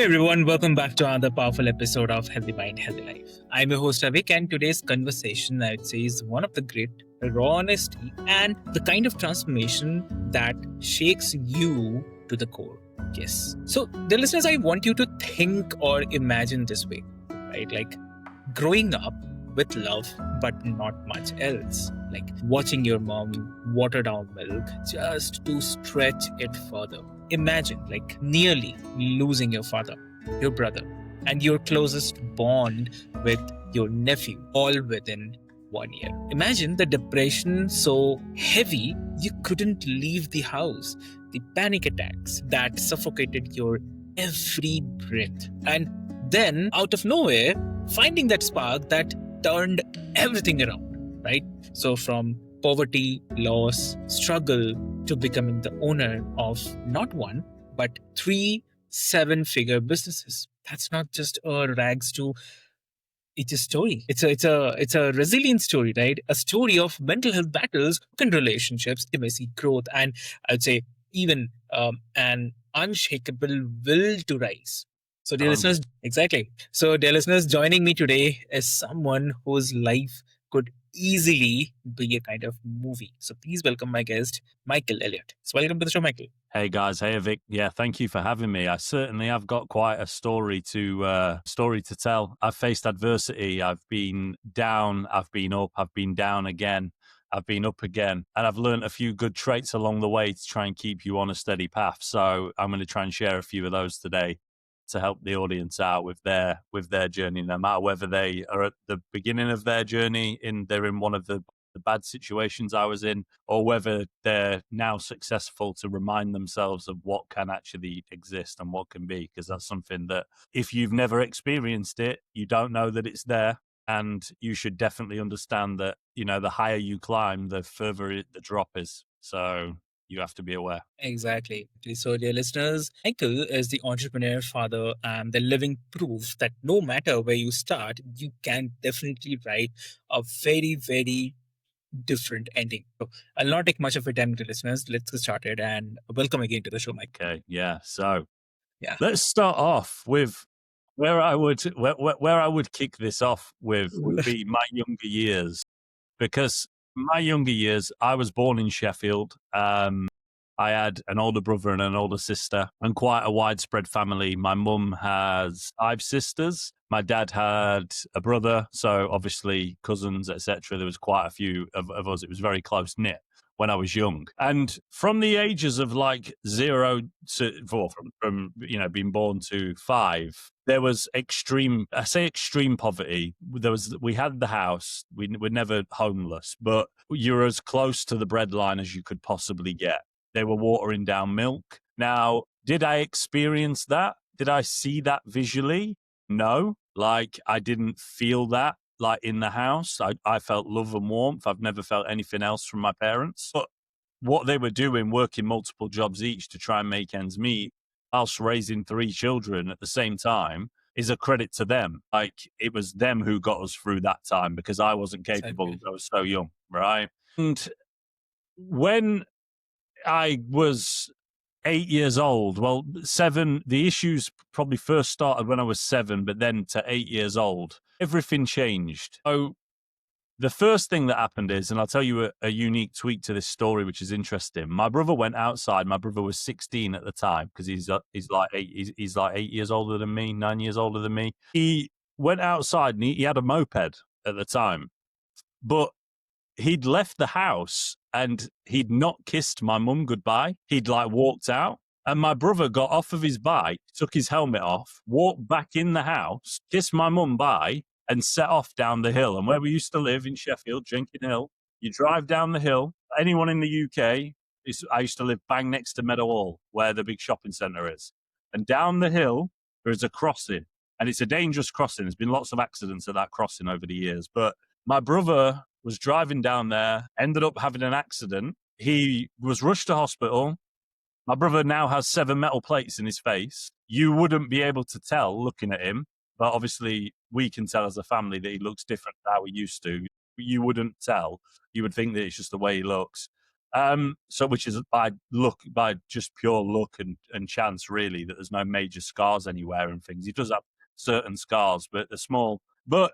Hey everyone, welcome back to another powerful episode of Healthy Mind, Healthy Life. I'm your host Avik, and today's conversation, I would say, is one of the great raw honesty and the kind of transformation that shakes you to the core. Yes. So, the listeners, I want you to think or imagine this way, right? Like growing up with love, but not much else. Like watching your mom water down milk just to stretch it further. Imagine like nearly losing your father, your brother, and your closest bond with your nephew all within 1 year. Imagine the depression so heavy you couldn't leave the house, the panic attacks that suffocated your every breath. And then, out of nowhere, finding that spark that turned everything around, right? So, from poverty, loss, struggle to becoming the owner of not one, but three 7-figure businesses. That's not just a rags to it's a story. It's a resilient story, right? A story of mental health battles, broken relationships, intimacy, growth, and I'd say even an unshakable will to rise. So, dear listeners, exactly. So, dear listeners, joining me today is someone whose life could easily be a kind of movie. So, please welcome my guest, Michael Elliott. So, welcome to the show, Michael. Hey guys, hey Vic. Yeah, thank you for having me. I certainly have got quite a story to tell. I've faced adversity. I've been down. I've been up. I've been down again. I've been up again, and I've learned a few good traits along the way to try and keep you on a steady path. So I'm going to try and share a few of those today to help the audience out with their journey, no matter whether they are at the beginning of their journey, they're in one of the bad situations I was in, or whether they're now successful to remind themselves of what can actually exist and what can be, because that's something that if you've never experienced it, you don't know that it's there. And you should definitely understand that, the higher you climb, the further the drop is. So you have to be aware. Exactly. So, dear listeners, Michael is the entrepreneur, father, and the living proof that no matter where you start, you can definitely write a very, very different ending. So, I'll not take much of your time, dear listeners. Let's get started, and welcome again to the show, Michael. Okay, yeah. So, let's start off with where I would kick this off with would be my younger years, because my younger years, I was born in Sheffield. I had an older brother and an older sister, and quite a widespread family. My mum has 5 sisters. My dad had a brother, so obviously cousins, etc. There was quite a few of us. It was very close knit when I was young. And from the ages of like 0 to 4, from being born to 5, there was extreme poverty. We had the house. We were never homeless, but you were as close to the breadline as you could possibly get. They were watering down milk. Now, did I experience that? Did I see that visually? No. Like, I didn't feel that, like, in the house. I felt love and warmth. I've never felt anything else from my parents. But what they were doing, working multiple jobs each to try and make ends meet, whilst raising 3 children at the same time, is a credit to them. Like, it was them who got us through that time, because I wasn't capable. I was so young, right? And when I was 8 years old. Well, 7, the issues probably first started when I was 7, but then to 8 years old, everything changed. So the first thing that happened is, and I'll tell you a unique tweak to this story, which is interesting. My brother went outside. My brother was 16 at the time, because he's like 8 years older than me, 9 years older than me. He went outside and he had a moped at the time, but he'd left the house and he'd not kissed my mum goodbye. He'd like walked out, and my brother got off of his bike, took his helmet off, walked back in the house, kissed my mum bye, and set off down the hill. And where we used to live in Sheffield, Jenkins Hill, you drive down the hill. Anyone in the UK, I used to live bang next to Meadow Hall, where the big shopping centre is. And down the hill, there is a crossing, and it's a dangerous crossing. There's been lots of accidents at that crossing over the years. But my brother was driving down there, ended up having an accident. He was rushed to hospital. My brother now has 7 metal plates in his face. You wouldn't be able to tell looking at him, but obviously we can tell as a family that he looks different to how he used to. You wouldn't tell. You would think that it's just the way he looks. So which is by just pure luck and chance, really, that there's no major scars anywhere and things. He does have certain scars, but they're small. But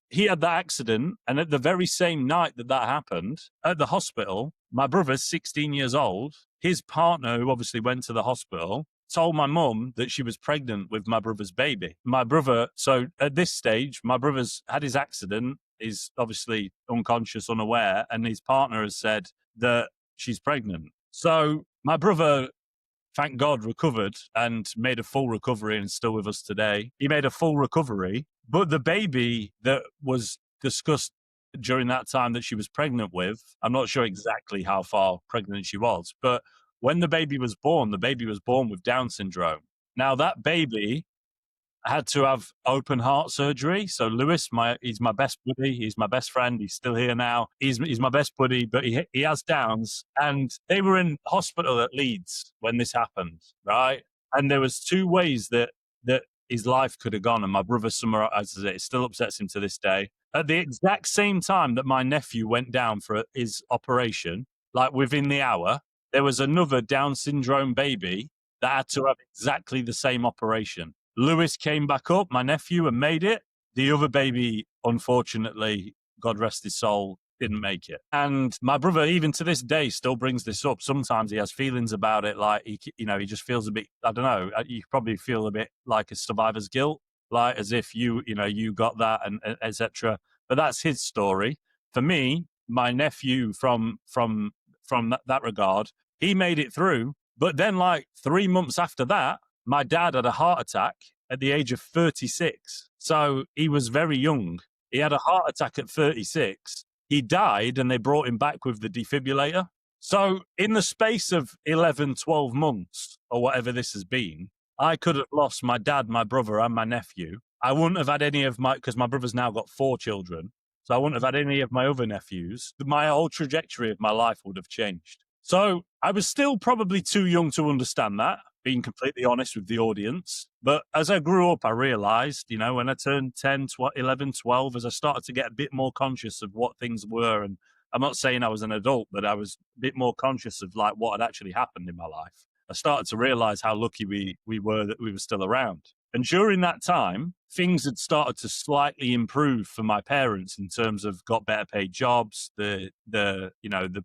he had that accident, and at the very same night that happened, at the hospital, my brother's 16 years old, his partner, who obviously went to the hospital, told my mum that she was pregnant with my brother's baby. My brother, so at this stage, my brother's had his accident, is obviously unconscious, unaware, and his partner has said that she's pregnant. So my brother, thank God, recovered and made a full recovery and is still with us today. He made a full recovery, but the baby that was discussed during that time that she was pregnant with, I'm not sure exactly how far pregnant she was, but when the baby was born with Down syndrome. Now that baby had to have open heart surgery. So Lewis, he's my best buddy. He's my best friend. He's still here now. He's my best buddy, but he has Downs. And they were in hospital at Leeds when this happened, right? And there was two ways that his life could have gone. And my brother summarizes it. It still upsets him to this day. At the exact same time that my nephew went down for his operation, like within the hour, there was another Down syndrome baby that had to have exactly the same operation. Lewis came back up, my nephew, and made it. The other baby, unfortunately, God rest his soul, didn't make it. And my brother, even to this day, still brings this up. Sometimes he has feelings about it, like he just feels a bit. I don't know. You probably feel a bit like a survivor's guilt, like as if you got that, and etc. But that's his story. For me, my nephew, from that regard, he made it through. But then, like 3 months after that, my dad had a heart attack at the age of 36. So he was very young. He had a heart attack at 36. He died and they brought him back with the defibrillator. So in the space of 11, 12 months or whatever this has been, I could have lost my dad, my brother, and my nephew. I wouldn't have had any of because my brother's now got 4 children. So I wouldn't have had any of my other nephews. My whole trajectory of my life would have changed. So I was still probably too young to understand that, being completely honest with the audience. But as I grew up, I realized, when I turned 10, 11, 12, as I started to get a bit more conscious of what things were. And I'm not saying I was an adult, but I was a bit more conscious of like what had actually happened in my life. I started to realize how lucky we were that we were still around. And during that time, things had started to slightly improve for my parents in terms of got better paid jobs. The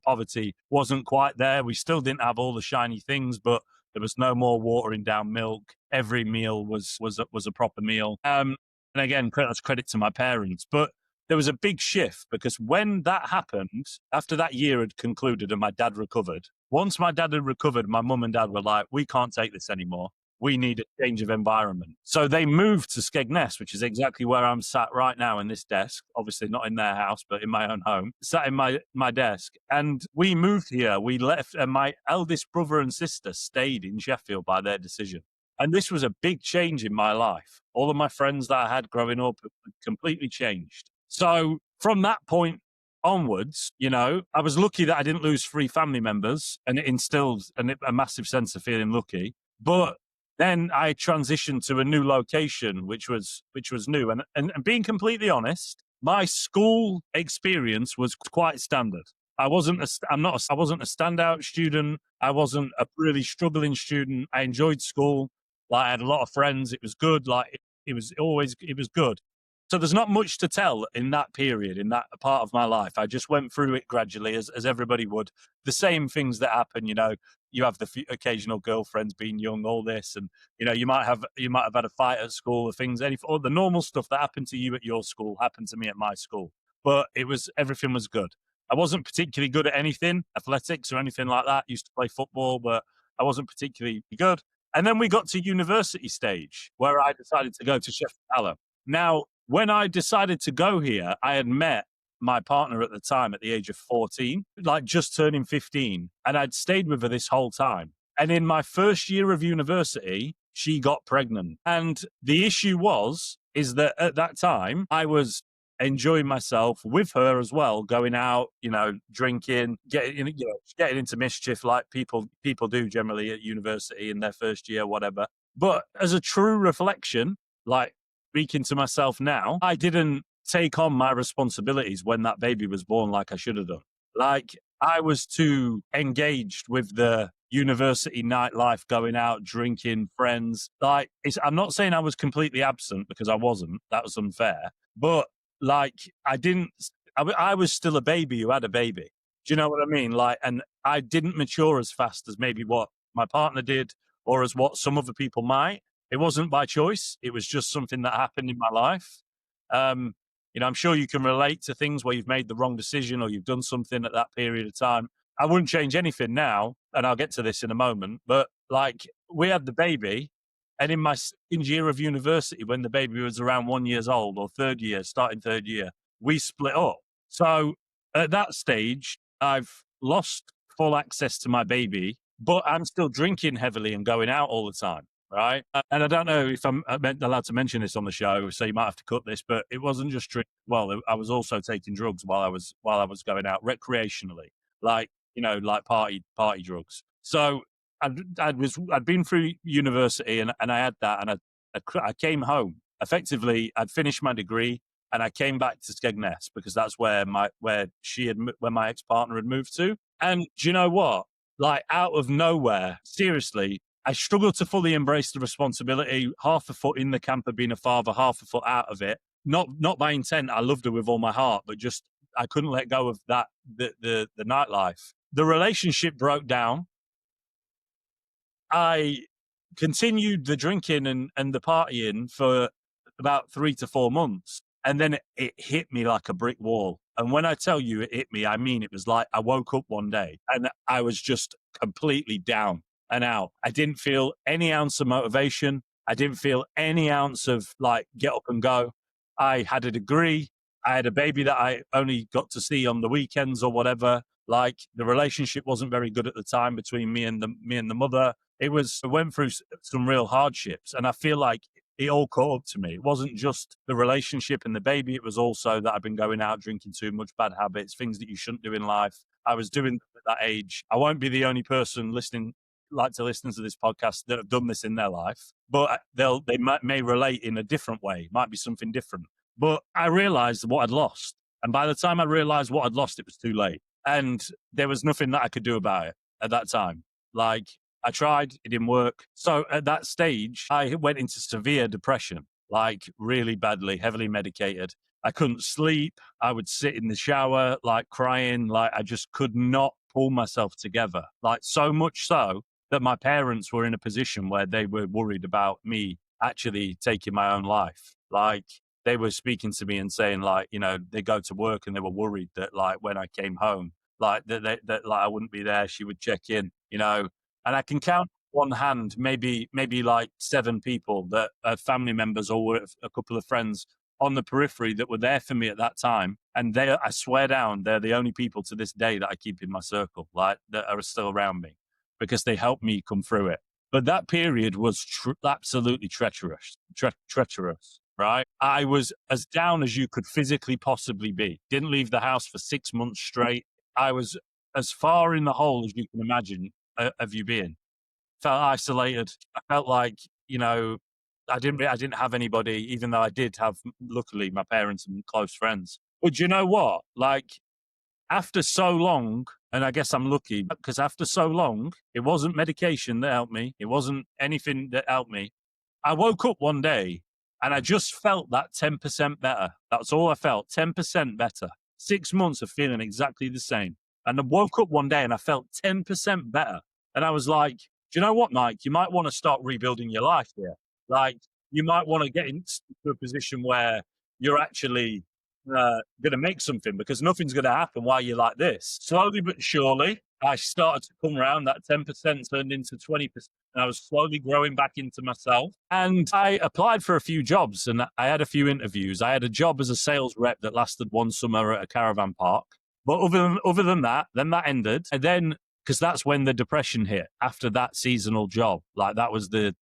poverty wasn't quite there. We still didn't have all the shiny things, but there was no more watering down milk. Every meal was a proper meal. And again, that's credit to my parents. But there was a big shift because when that happened, after that year had concluded and my dad recovered, once my dad had recovered, my mum and dad were like, we can't take this anymore. We need a change of environment. So they moved to Skegness, which is exactly where I'm sat right now in this desk. Obviously not in their house, but in my own home. Sat in my desk. And we moved here. We left, and my eldest brother and sister stayed in Sheffield by their decision. And this was a big change in my life. All of my friends that I had growing up completely changed. So from that point onwards, I was lucky that I didn't lose 3 family members, and it instilled a massive sense of feeling lucky. But then I transitioned to a new location, which was new. And being completely honest, my school experience was quite standard. I wasn't a standout student. I wasn't a really struggling student. I enjoyed school. Like I had a lot of friends. It was good. Like it was good. So there's not much to tell in that period, in that part of my life. I just went through it gradually, as everybody would. The same things that happen, you have the occasional girlfriends being young, all this, and you might have had a fight at school, or things, all the normal stuff that happened to you at your school happened to me at my school. But everything was good. I wasn't particularly good at anything, athletics or anything like that. I used to play football, but I wasn't particularly good. And then we got to university stage, where I decided to go to Sheffield Hallam. Now, when I decided to go here, I had met my partner at the time at the age of 14, like just turning 15, and I'd stayed with her this whole time. And in my first year of university, she got pregnant. And the issue is that at that time, I was enjoying myself with her as well, going out, drinking, getting into mischief like people do generally at university in their first year, whatever. But as a true reflection, like, speaking to myself now, I didn't take on my responsibilities when that baby was born like I should have done. Like, I was too engaged with the university nightlife, going out, drinking, friends. Like, I'm not saying I was completely absent, because I wasn't. That was unfair. But like, I was still a baby who had a baby. Do you know what I mean? Like, and I didn't mature as fast as maybe what my partner did, or as what some other people might. It wasn't by choice. It was just something that happened in my life. I'm sure you can relate to things where you've made the wrong decision or you've done something at that period of time. I wouldn't change anything now, and I'll get to this in a moment, but like, we had the baby, and in my second year of university, when the baby was around 1 year old, or starting third year, we split up. So at that stage, I've lost full access to my baby, but I'm still drinking heavily and going out all the time. Right. And I don't know if I'm allowed to mention this on the show, so you might have to cut this, but it wasn't just drink. Well, I was also taking drugs while I was going out recreationally, like, like party drugs. So I'd been through university, and I had that, and I came home. Effectively, I'd finished my degree, and I came back to Skegness, because that's where my ex-partner had moved to. And do you know what? Like, out of nowhere, seriously, I struggled to fully embrace the responsibility, half a foot in the camp of being a father, half a foot out of it. Not by intent. I loved her with all my heart, but just, I couldn't let go of that, the nightlife. The relationship broke down. I continued the drinking and the partying for about 3 to 4 months. And then it hit me like a brick wall. And when I tell you it hit me, I mean, it was like I woke up one day and I was just completely down and out. I didn't feel any ounce of motivation. I didn't feel any ounce of like, get up and go. I had a degree. I had a baby that I only got to see on the weekends or whatever. Like, the relationship wasn't very good at the time between me and the mother. I went through some real hardships, and I feel like it all caught up to me. It wasn't just the relationship and the baby. It was also that I've been going out, drinking too much, bad habits, things that you shouldn't do in life. I was doing at that age. I won't be the only person listening to this podcast that have done this in their life, but they may relate in a different way. Might be something different. But I realized what I'd lost. And by the time I realized what I'd lost, it was too late. And there was nothing that I could do about it at that time. Like, I tried, it didn't work. So at that stage, I went into severe depression, like really badly, heavily medicated. I couldn't sleep. I would sit in the shower, like crying, like I just could not pull myself together. Like, so much so that my parents were in a position where they were worried about me actually taking my own life. Like, they were speaking to me and saying, like, they go to work and they were worried that, like, when I came home, like that like I wouldn't be there. She would check in, and I can count one hand, maybe like 7 people that are family members or a couple of friends on the periphery that were there for me at that time. And I swear down, they're the only people to this day that I keep in my circle, like, that are still around me, because they helped me come through it. But that period was absolutely treacherous, right? I was as down as you could physically possibly be. Didn't leave the house for 6 months straight. I was as far in the hole as you can imagine of you being. Felt isolated. I felt like, I didn't have anybody, even though I did have, luckily, my parents and close friends. But you know what? Like, after so long, and I guess I'm lucky, because after so long, it wasn't medication that helped me. It wasn't anything that helped me. I woke up one day and I just felt that 10% better. That's all I felt, 10% better. 6 months of feeling exactly the same. And I woke up one day and I felt 10% better. And I was like, do you know what, Mike? You might want to start rebuilding your life here. Like, you might want to get into a position where you're actually going to make something, because nothing's going to happen while you're like this. Slowly but surely, I started to come around. That 10% turned into 20%. And I was slowly growing back into myself. And I applied for a few jobs and I had a few interviews. I had a job as a sales rep that lasted one summer at a caravan park. But other than that, then that ended. And then, because that's when the depression hit, after that seasonal job. Like, that was the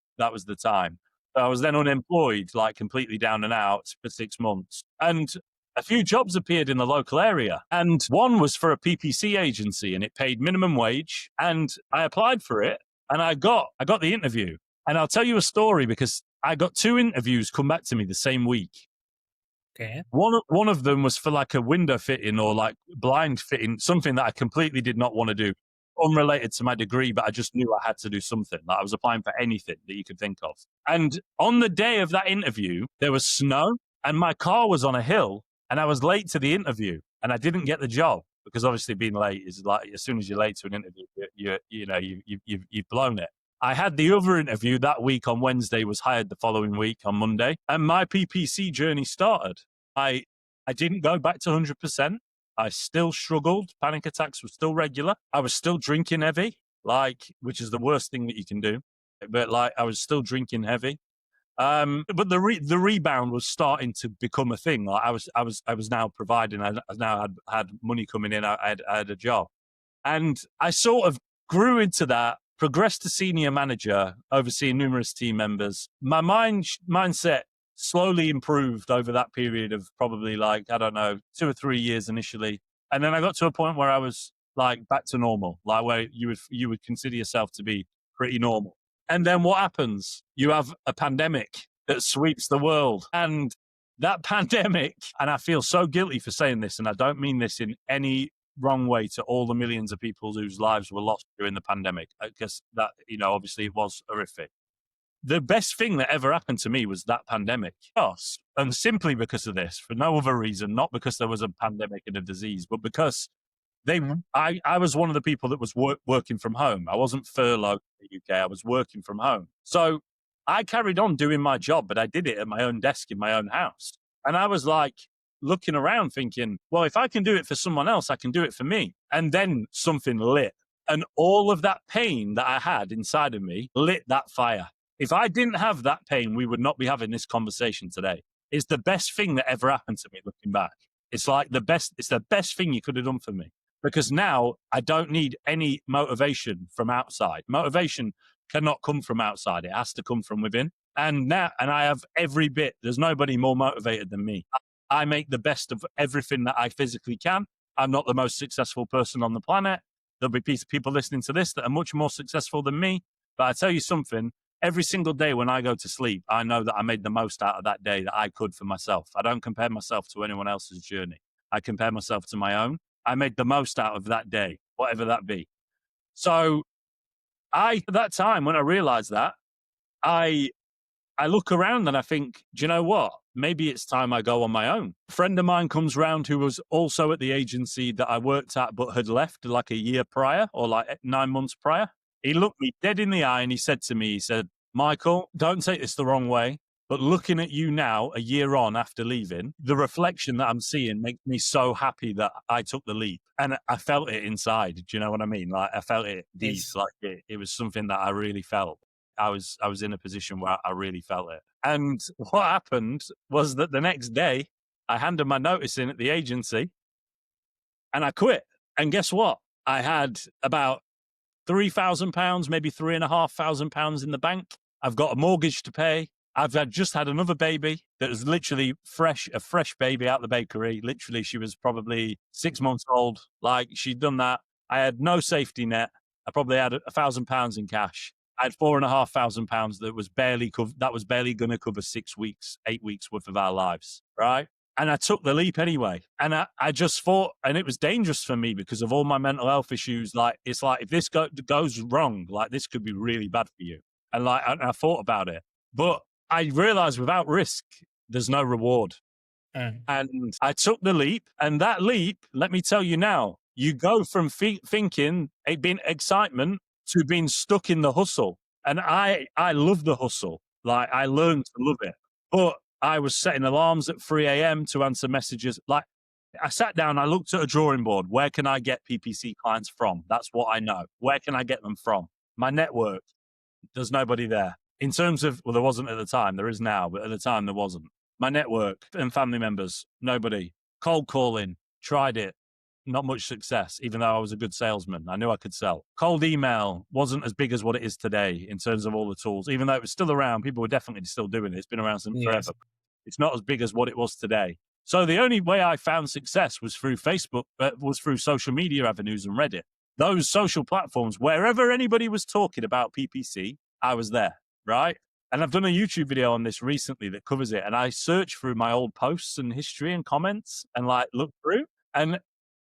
time. So I was then unemployed, like completely down and out for 6 months. And a few jobs appeared in the local area, and one was for a PPC agency, and it paid minimum wage. And I applied for it, and I got the interview. And I'll tell you a story, because I got 2 interviews come back to me the same week. Okay. One of them was for like a window fitting or like blind fitting, something that I completely did not want to do, unrelated to my degree, but I just knew I had to do something. Like I was applying for anything that you could think of. And on the day of that interview, there was snow and my car was on a hill and I was late to the interview and I didn't get the job because obviously being late is like, as soon as you're late to an interview, you've blown it. I had the other interview that week on Wednesday, was hired the following week on Monday, and my PPC journey started. I didn't go back to 100%. I still struggled. Panic attacks were still regular. I was still drinking heavy, which is the worst thing that you can do. But I was still drinking heavy. But the rebound was starting to become a thing. Like I was now providing. I now had money coming in. I had a job, and I sort of grew into that. Progressed to senior manager, overseeing numerous team members. My mindset slowly improved over that period of probably 2 or 3 years initially. And then I got to a point where I was back to normal, where you would consider yourself to be pretty normal. And then what happens? You have a pandemic that sweeps the world. And that pandemic, and I feel so guilty for saying this, and I don't mean this in any wrong way to all the millions of people whose lives were lost during the pandemic, because that, obviously it was horrific. The best thing that ever happened to me was that pandemic. Yes. And simply because of this, for no other reason, not because there was a pandemic and a disease, but because I was one of the people that was working from home. I wasn't furloughed in the UK. I was working from home. So I carried on doing my job, but I did it at my own desk in my own house. And I was looking around thinking, well, if I can do it for someone else, I can do it for me. And then something lit. And all of that pain that I had inside of me lit that fire. If I didn't have that pain, we would not be having this conversation today. It's the best thing that ever happened to me looking back. It's the best thing you could have done for me, because now I don't need any motivation from outside. Motivation cannot come from outside. It has to come from within. And I have every bit. There's nobody more motivated than me. I make the best of everything that I physically can. I'm not the most successful person on the planet. There'll be people listening to this that are much more successful than me. But I tell you something, every single day when I go to sleep, I know that I made the most out of that day that I could for myself. I don't compare myself to anyone else's journey. I compare myself to my own. I made the most out of that day, whatever that be. So at that time, when I realized that, I look around and I think, do you know what? Maybe it's time I go on my own. A friend of mine comes round who was also at the agency that I worked at, but had left a year prior or 9 months prior. He looked me dead in the eye and he said to me, Michael, don't take this the wrong way, but looking at you now, a year on after leaving, the reflection that I'm seeing makes me so happy that I took the leap. And I felt it inside. Do you know what I mean? I felt it deep. Yes. It was something that I really felt. I was in a position where I really felt it. And what happened was that the next day I handed my notice in at the agency and I quit. And guess what? I had about £3,000, maybe £3,500 in the bank. I've got a mortgage to pay. I've just had another baby that was literally a fresh baby out the bakery. Literally, she was probably 6 months old. She'd done that. I had no safety net. I probably had £1,000 in cash. I had £4,500 that was barely going to cover 6 weeks, 8 weeks worth of our lives, right? And I took the leap anyway. And I just thought, and it was dangerous for me because of all my mental health issues. It's if this goes wrong, this could be really bad for you. And I thought about it, but I realized without risk, there's no reward. And I took the leap, and that leap, let me tell you now, you go from thinking it being excitement to being stuck in the hustle. And I love the hustle. I learned to love it, but I was setting alarms at 3 a.m. to answer messages. I sat down, I looked at a drawing board. Where can I get PPC clients from? That's what I know. Where can I get them from? My network. There's nobody there. In terms of, well, there wasn't at the time. There is now, but at the time there wasn't. My network and family members, nobody. Cold calling, tried it. Not much success, even though I was a good salesman. I knew I could sell. Cold email wasn't as big as what it is today in terms of all the tools. Even though it was still around, people were definitely still doing it. It's been around since forever. It's not as big as what it was today. So the only way I found success was through Facebook, was through social media avenues and Reddit. Those social platforms, wherever anybody was talking about PPC, I was there, right? And I've done a YouTube video on this recently that covers it. And I searched through my old posts and history and comments and like look through, and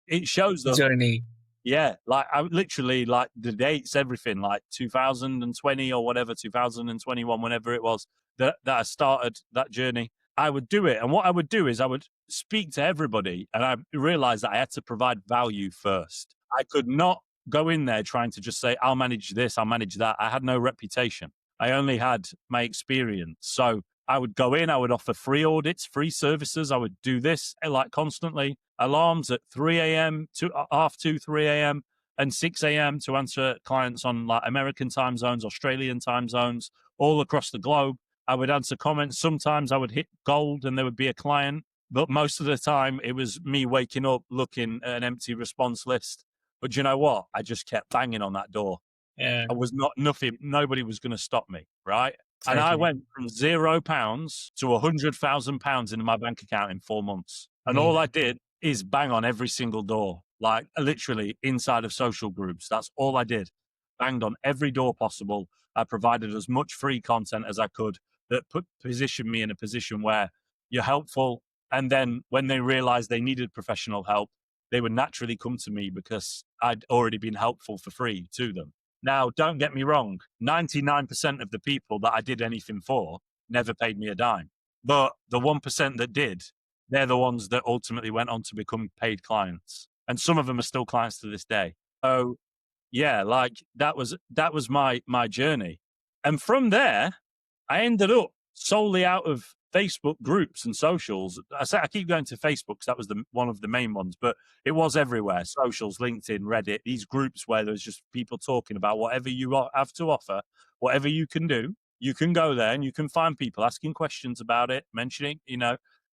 it shows the journey. Yeah, like I literally like the dates, everything, like 2020 or whatever, 2021, whenever it was that I started that journey. I would do it. And what I would do is I would speak to everybody, and I realized that I had to provide value first. I could not go in there trying to just say, I'll manage this, I'll manage that. I had no reputation. I only had my experience. So I would go in, I would offer free audits, free services. I would do this like constantly. Alarms at 3 a.m., half 2, 3 a.m., and 6 a.m. to answer clients on like American time zones, Australian time zones, all across the globe. I would answer comments. Sometimes I would hit gold and there would be a client, but most of the time it was me waking up looking at an empty response list. But you know what? I just kept banging on that door. Yeah, I was nothing. Nobody was going to stop me, right? And I exactly. went from £0 to £100,000 in my bank account in 4 months. And all I did is bang on every single door, like literally inside of social groups. That's all I did. Banged on every door possible. I provided as much free content as I could that positioned me in a position where you're helpful. And then when they realized they needed professional help, they would naturally come to me because I'd already been helpful for free to them. Now, don't get me wrong, 99% of the people that I did anything for never paid me a dime. But the 1% that did, they're the ones that ultimately went on to become paid clients. And some of them are still clients to this day. So yeah, like that was my journey. And from there, I ended up solely out of Facebook groups and socials. I keep going to Facebook because that was one of the main ones, but it was everywhere. Socials, LinkedIn, Reddit, these groups where there's just people talking about whatever you have to offer, whatever you can do. You can go there and you can find people asking questions about it, mentioning,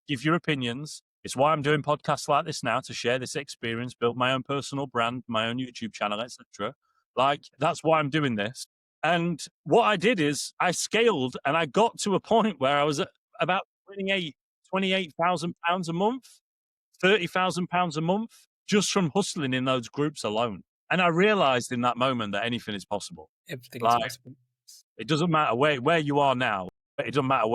give your opinions. It's why I'm doing podcasts like this now, to share this experience, build my own personal brand, my own YouTube channel, etc. Like that's why I'm doing this. And what I did is I scaled and I got to a point where I was at about £28,000 a month, £30,000 a month, just from hustling in those groups alone. And I realized in that moment that anything is possible. Everything is possible. It doesn't matter where you are now. It doesn't matter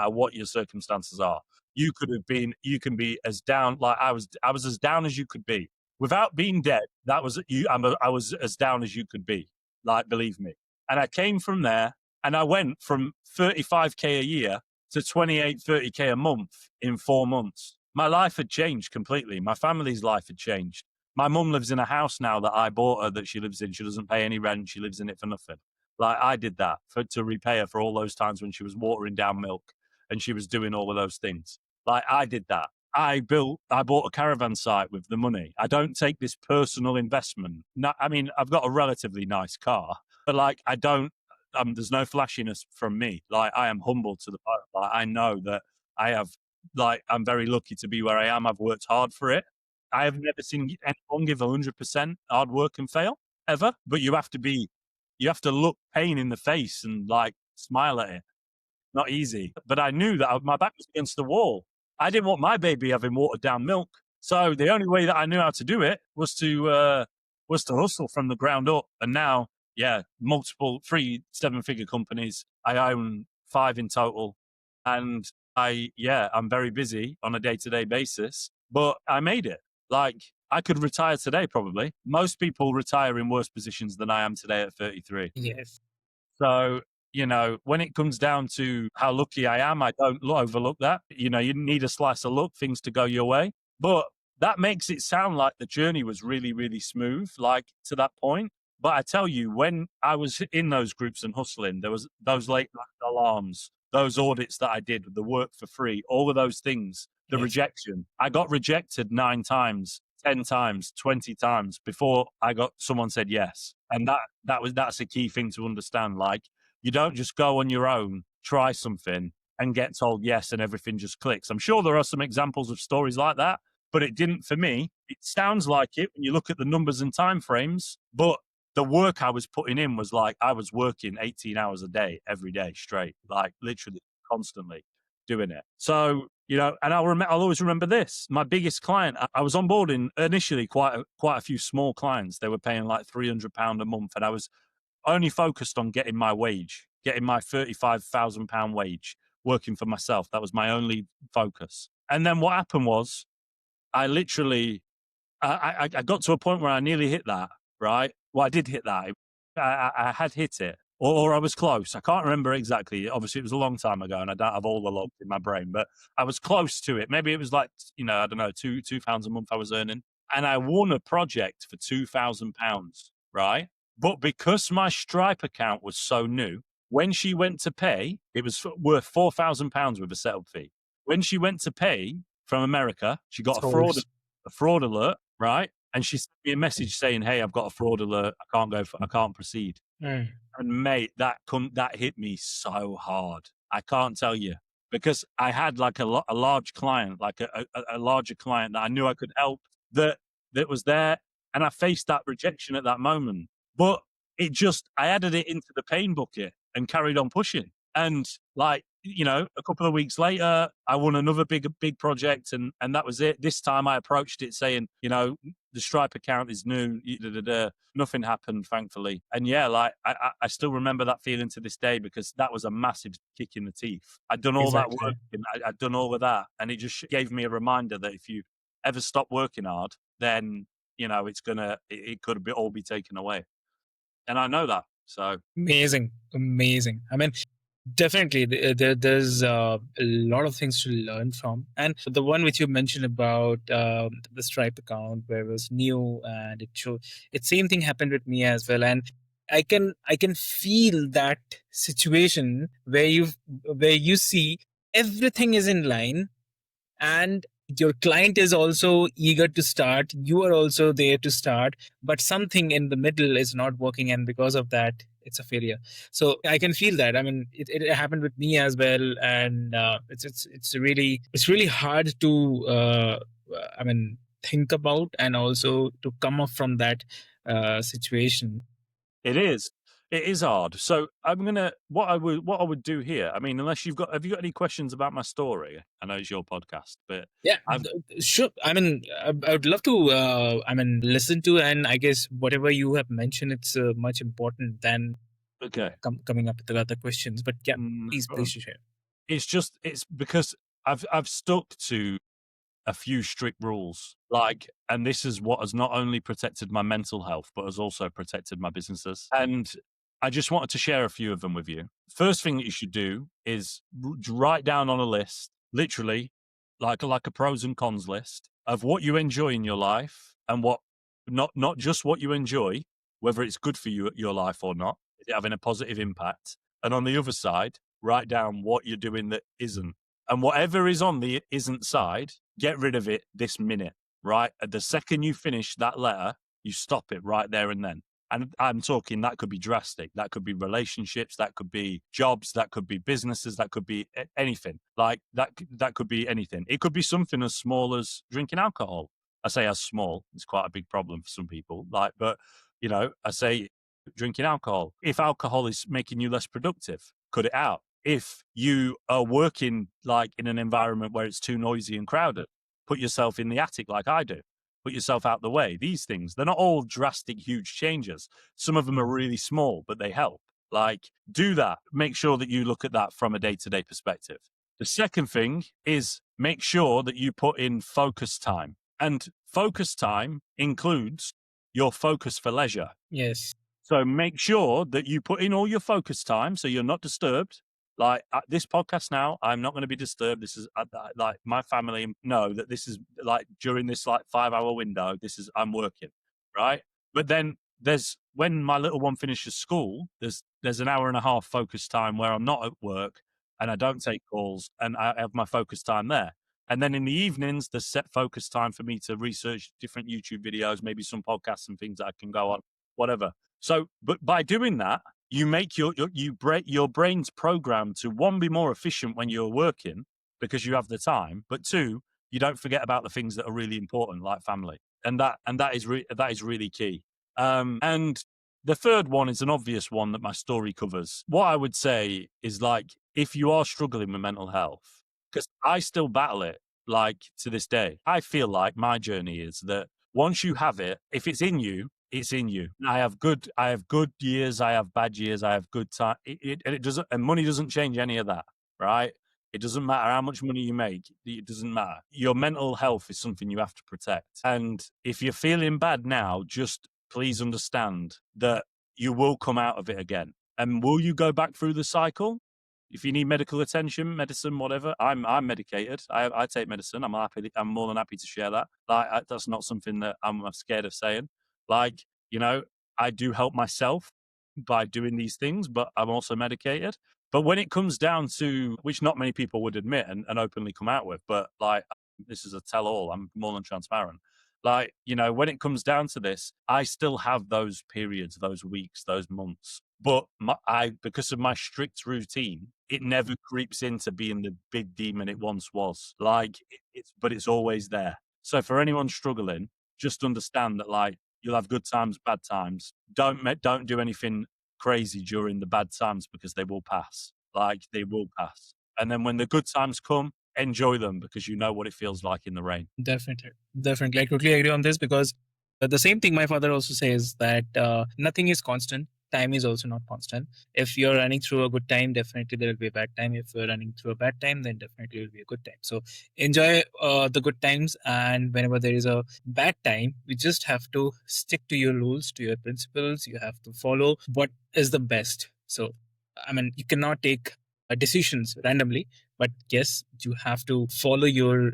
what your circumstances are. You can be as down, like I was as down as you could be. Without being dead, I was as down as you could be. Like, believe me. And I came from there and I went from 35K a year to 28, 30K a month in 4 months. My life had changed completely. My family's life had changed. My mum lives in a house now that I bought her that she lives in. She doesn't pay any rent. She lives in it for nothing. Like I did that to repay her for all those times when she was watering down milk and she was doing all of those things. Like I did that. I bought a caravan site with the money. I don't take this personal investment. I mean, I've got a relatively nice car, but like there's no flashiness from me. Like I am humble to the point. Like I know that I'm very lucky to be where I am. I've worked hard for it. I have never seen anyone give 100% hard work and fail ever, but you have to look pain in the face and like smile at it. Not easy. But I knew that my back was against the wall. I didn't want my baby having watered down milk. So the only way that I knew how to do it was to hustle from the ground up. And now, multiple 3 7-figure companies. I own 5 in total. And I'm very busy on a day-to-day basis, but I made it. Like I could retire today, probably. Most people retire in worse positions than I am today at 33. Yes. So, when it comes down to how lucky I am, I don't overlook that. You need a slice of luck, things to go your way. But that makes it sound like the journey was really, really smooth, like to that point. But I tell you, when I was in those groups and hustling, there was those late night alarms, those audits that I did, the work for free, all of those things, the rejection. I got rejected 9 times, 10 times, 20 times before someone said yes. And that's a key thing to understand. Like, you don't just go on your own, try something and get told yes and everything just clicks. I'm sure there are some examples of stories like that, but it didn't for me. It sounds like it when you look at the numbers and timeframes, but the work I was putting in was like I was working 18 hours a day, every day straight, like literally constantly doing it. So, and I'll always remember this. My biggest client, I was onboarding initially quite a few small clients. They were paying like £300 a month, and I was only focused on getting my wage. getting my £35,000 wage, working for myself. That was my only focus. And then what happened was I literally, I got to a point where I nearly hit that, right? Well, I did hit that. I had hit it, or I was close. I can't remember exactly. Obviously, it was a long time ago, and I don't have all the logs in my brain, but I was close to it. Maybe it was like, I don't know, £2 a month I was earning, and I won a project for £2,000, right? But because my Stripe account was so new, when she went to pay, it was worth £4,000 with a setup fee. When she went to pay from America, she got a fraud alert, right? And she sent me a message saying, "Hey, I've got a fraud alert. I can't proceed." Mm. And mate, that hit me so hard. I can't tell you, because I had like a large client, like a larger client that I knew I could help, that was there, and I faced that rejection at that moment. But I added it into the pain bucket and carried on pushing. And like, a couple of weeks later, I won another big project, and that was it. This time I approached it saying, the Stripe account is new. Nothing happened, thankfully. And yeah, like I still remember that feeling to this day, because that was a massive kick in the teeth. I'd done all that work, and I'd done all of that, and it just gave me a reminder that if you ever stop working hard, then it could all be taken away. And I know that. So amazing. I mean, definitely, there's a lot of things to learn from. And the one which you mentioned about the Stripe account, where it was new and it showed, same thing happened with me as well. And I can feel that situation where you see everything is in line, and your client is also eager to start, you are also there to start, but something in the middle is not working, and because of that it's a failure. So I can feel that. I mean, it happened with me as well. And it's really hard to I mean, think about, and also to come up from that situation. it is. It is hard. So what I would do here. I mean, have you got any questions about my story? I know it's your podcast, but Yeah, sure. I mean, I would love to. I mean, listen to, and I guess whatever you have mentioned, it's much important than okay. Coming up with the other questions. But yeah, please share. It's because I've stuck to a few strict rules, and this is what has not only protected my mental health, but has also protected my businesses. And I just wanted to share a few of them with you. First thing that you should do is write down on a list, literally, like a pros and cons list of what you enjoy in your life, and what not just what you enjoy, whether it's good for you, your life or not, is it having a positive impact? And on the other side, write down what you're doing that isn't. And whatever is on the isn't side, get rid of it this minute, right? At the second you finish that letter, you stop it right there and then. And I'm talking, that could be drastic. That could be relationships. That could be jobs. That could be businesses. That could be anything. Like that could be anything. It could be something as small as drinking alcohol. I say as small. It's quite a big problem for some people. But I say drinking alcohol. If alcohol is making you less productive, cut it out. If you are working like in an environment where it's too noisy and crowded, put yourself in the attic like I do. Put yourself out the way. These things, they're not all drastic, huge changes. Some of them are really small, but they help. Like, do that. Make sure that you look at that from a day-to-day perspective. The second thing is make sure that you put in focus time. And focus time includes your focus for leisure. Yes. So make sure that you put in all your focus time so you're not disturbed. Like at this podcast now, I'm not going to be disturbed. This is like my family know that this is like during this like 5-hour window, I'm working, right? But then when my little one finishes school, there's an hour and a half focus time where I'm not at work and I don't take calls, and I have my focus time there. And then in the evenings, there's set focus time for me to research different YouTube videos, maybe some podcasts and things that I can go on, whatever. So, but by doing that, you make your brain's program to, one, be more efficient when you're working because you have the time, but two, you don't forget about the things that are really important, like family, and that is really key. And the third one is an obvious one that my story covers. What I would say is, like, if you are struggling with mental health, because I still battle it, like to this day, I feel like my journey is that once you have it, if it's in you, It's in you. I have good years. I have bad years. I have good time. It doesn't, and money doesn't change any of that, right? It doesn't matter how much money you make. It doesn't matter. Your mental health is something you have to protect. And if you're feeling bad now, just please understand that you will come out of it again. And will you go back through the cycle? If you need medical attention, medicine, whatever, I'm medicated. I take medicine. I'm happy. I'm more than happy to share that. That's not something that I'm scared of saying. Like, you know, I do help myself by doing these things, but I'm also medicated. But when it comes down to, which not many people would admit and openly come out with, but like, this is a tell all, I'm more than transparent. Like, you know, when it comes down to this, I still have those periods, those weeks, those months. But because of my strict routine, it never creeps into being the big demon it once was. Like, but it's always there. So for anyone struggling, just understand that, like, you'll have good times, bad times. Don't do anything crazy during the bad times, because they will pass. Like, they will pass. And then when the good times come, enjoy them, because you know what it feels like in the rain. Definitely. Definitely. I totally agree on this, because the same thing my father also says, that nothing is constant. Time is also not constant. If you're running through a good time, definitely there will be a bad time. If you're running through a bad time, then definitely it will be a good time. So enjoy the good times. And whenever there is a bad time, you just have to stick to your rules, to your principles. You have to follow what is the best. So, I mean, you cannot take decisions randomly, but yes, you have to follow your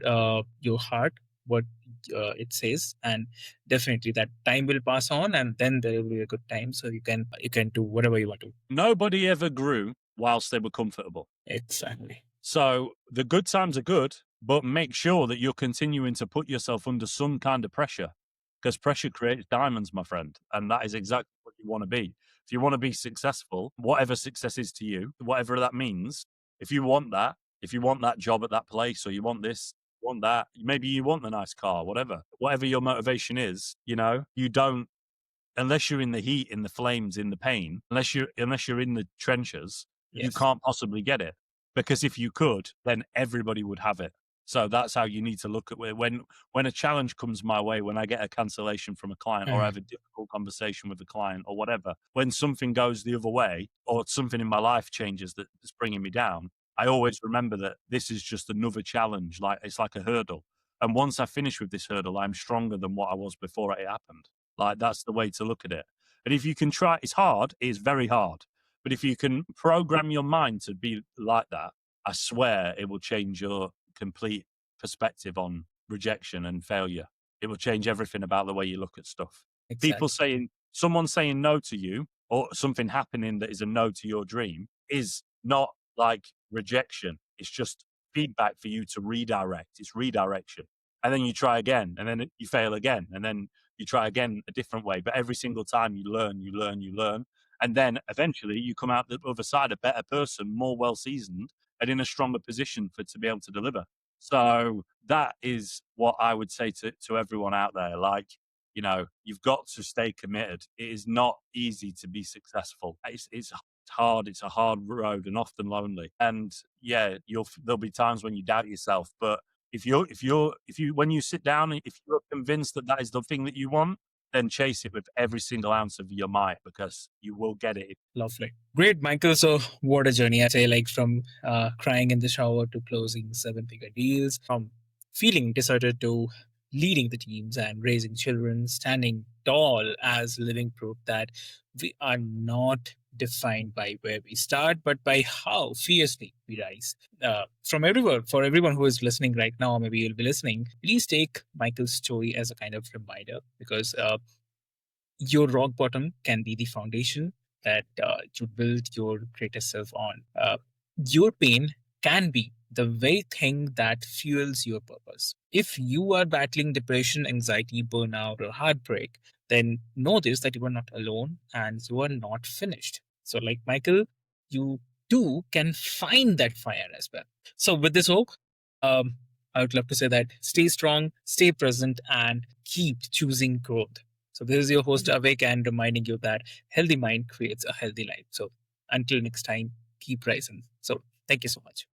heart, what it says, and definitely that time will pass on, and then there will be a good time, so you can do whatever you want to. Nobody ever grew whilst they were comfortable. Exactly. So the good times are good, but make sure that you're continuing to put yourself under some kind of pressure, because pressure creates diamonds, my friend. And that is exactly what you want to be. If you want to be successful, whatever success is to you, whatever that means, if you want that job at that place, or you want this, want that, maybe you want the nice car, whatever your motivation is, you know, you don't, unless you're in the heat, in the flames, in the pain, unless you're in the trenches, you can't possibly get it. Because if you could, then everybody would have it. So that's how you need to look at it. When a challenge comes my way, when I get a cancellation from a client, or I have a difficult conversation with a client, or whatever, when something goes the other way, or something in my life changes that's bringing me down, I always remember that this is just another challenge. Like, it's like a hurdle. And once I finish with this hurdle, I'm stronger than what I was before it happened. Like, that's the way to look at it. And if you can try, it's hard, it's very hard. But if you can program your mind to be like that, I swear it will change your complete perspective on rejection and failure. It will change everything about the way you look at stuff. Exactly. Someone saying no to you, or something happening that is a no to your dream, is not like rejection. It's just feedback for you to redirect. It's redirection. And then you try again, and then you fail again, and then you try again a different way. But every single time you learn. And then eventually you come out the other side a better person, more well seasoned, and in a stronger position to be able to deliver. So that is what I would say to everyone out there. Like, you know, you've got to stay committed. It is not easy to be successful. It's hard. It's a hard road, and often lonely. And yeah, there'll be times when you doubt yourself. But when you sit down, if you're convinced that is the thing that you want, then chase it with every single ounce of your might, because you will get it. Lovely. Great, Michael. So, what a journey. I say, like, from crying in the shower to closing seven-figure deals, from feeling deserted to leading the teams and raising children, standing tall as living proof that we are not defined by where we start, but by how fiercely we rise. From everyone, for everyone who is listening right now, maybe you'll be listening, please take Michael's story as a kind of reminder, because your rock bottom can be the foundation that you build your greatest self on. Your pain can be the very thing that fuels your purpose. If you are battling depression, anxiety, burnout, or heartbreak, then know this, that you are not alone and you are not finished. So, like Michael, you too can find that fire as well. So, with this hope, um, I would love to say that stay strong, stay present, and keep choosing growth. So this is your host Avik, and reminding you that healthy mind creates a healthy life. So until next time, keep rising. So thank you so much.